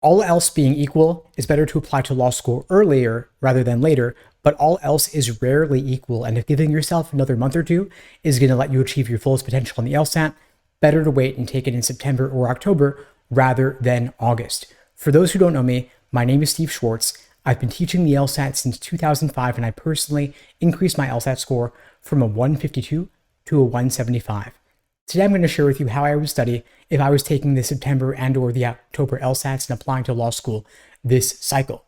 All else being equal, it's better to apply to law school earlier rather than later, but all else is rarely equal, and if giving yourself another month or two is going to let you achieve your fullest potential on the LSAT, better to wait and take it in September or October rather than August. For those who don't know me, my name is Steve Schwartz. I've been teaching the LSAT since 2005, and I personally increased my LSAT score from a 152 to a 175. Today I'm going to share with you how I would study if I was taking the September and or the October LSATs and applying to law school this cycle.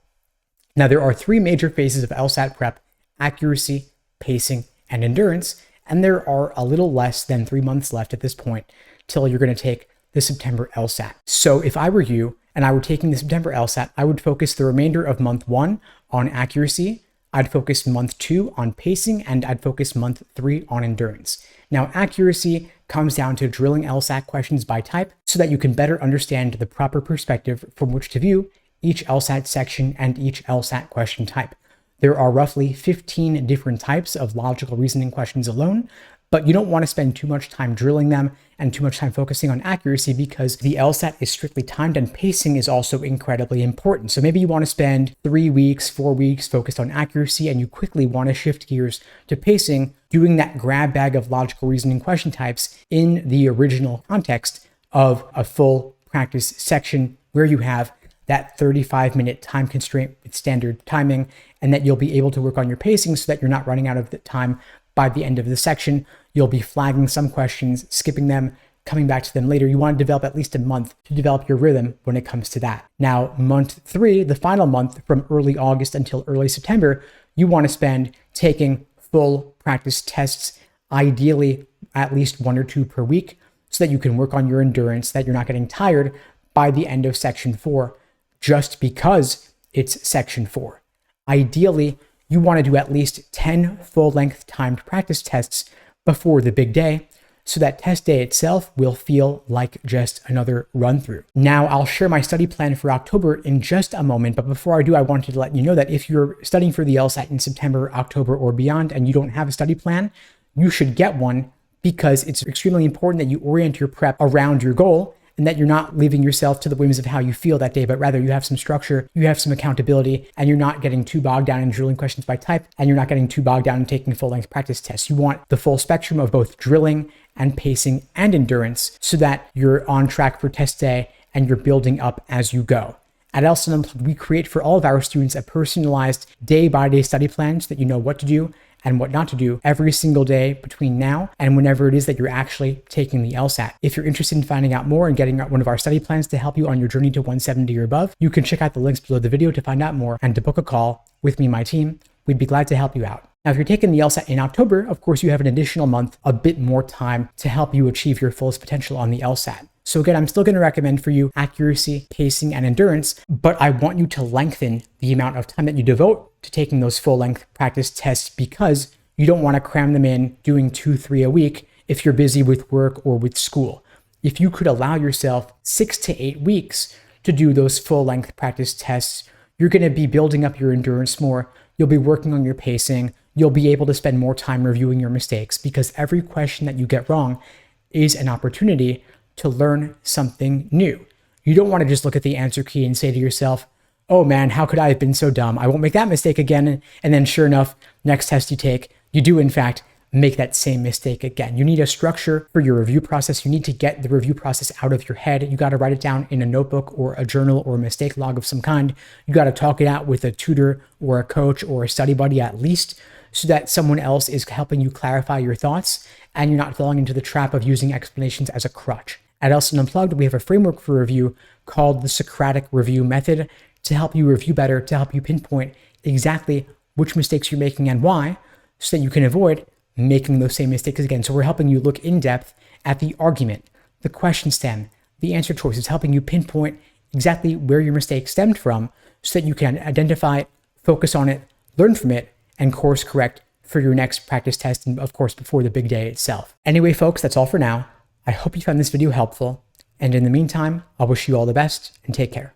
Now, there are three major phases of LSAT prep: accuracy, pacing, and endurance, and there are a little less than 3 months left at this point till you're going to take the September LSAT. So if I were you and I were taking the September LSAT, I would focus the remainder of month 1 on accuracy, I'd focus month 2 on pacing, and I'd focus month 3 on endurance. Now, accuracy comes down to drilling LSAT questions by type so that you can better understand the proper perspective from which to view each LSAT section and each LSAT question type. There are roughly 15 different types of logical reasoning questions alone, but you don't want to spend too much time drilling them and too much time focusing on accuracy because the LSAT is strictly timed and pacing is also incredibly important. So maybe you want to spend 3 weeks, 4 weeks focused on accuracy, and you quickly want to shift gears to pacing, doing that grab bag of logical reasoning question types in the original context of a full practice section where you have that 35-minute time constraint with standard timing, and that you'll be able to work on your pacing so that you're not running out of the time by the end of the section. You'll be flagging some questions, skipping them, coming back to them later. You want to develop at least a month to develop your rhythm when it comes to that. Now, month 3, the final month from early August until early September, you want to spend taking full practice tests, ideally at least 1 or 2 per week, so that you can work on your endurance, that you're not getting tired by the end of section 4, just because it's section 4. Ideally, you want to do at least 10 full-length timed practice tests before the big day, so that test day itself will feel like just another run-through. Now, I'll share my study plan for October in just a moment, but before I do, I wanted to let you know that if you're studying for the LSAT in September, October, or beyond, and you don't have a study plan, you should get one, because it's extremely important that you orient your prep around your goal and that you're not leaving yourself to the whims of how you feel that day, but rather you have some structure, you have some accountability, and you're not getting too bogged down in drilling questions by type, and you're not getting too bogged down in taking full-length practice tests. You want the full spectrum of both drilling and pacing and endurance so that you're on track for test day and you're building up as you go. At LSAT Unplugged, we create for all of our students a personalized day-by-day study plan so that you know what to do and what not to do every single day between now and whenever it is that you're actually taking the LSAT. If you're interested in finding out more and getting one of our study plans to help you on your journey to 170 or above, you can check out the links below the video to find out more and to book a call with me and my team. We'd be glad to help you out. Now, if you're taking the LSAT in October, of course, you have an additional month, a bit more time to help you achieve your fullest potential on the LSAT. So again, I'm still going to recommend for you accuracy, pacing, and endurance, but I want you to lengthen the amount of time that you devote to taking those full-length practice tests, because you don't want to cram them in doing 2-3 a week if you're busy with work or with school. If you could allow yourself 6 to 8 weeks to do those full-length practice tests, you're going to be building up your endurance more. You'll be working on your pacing. You'll be able to spend more time reviewing your mistakes, because every question that you get wrong is an opportunity to learn something new. You don't want to just look at the answer key and say to yourself, oh man, how could I have been so dumb? I won't make that mistake again. And then sure enough, next test you take, you do in fact make that same mistake again. You need a structure for your review process. You need to get the review process out of your head. You got to write it down in a notebook or a journal or a mistake log of some kind. You got to talk it out with a tutor or a coach or a study buddy at least, so that someone else is helping you clarify your thoughts and you're not falling into the trap of using explanations as a crutch. At LSAT Unplugged, we have a framework for review called the Socratic review method to help you review better, to help you pinpoint exactly which mistakes you're making and why, so that you can avoid making those same mistakes again. So we're helping you look in depth at the argument, the question stem, the answer choices, helping you pinpoint exactly where your mistake stemmed from so that you can identify it, focus on it, learn from it, and course correct for your next practice test, and of course before the big day itself. Anyway, folks, that's all for now. I hope you found this video helpful, and in the meantime, I'll wish you all the best and take care.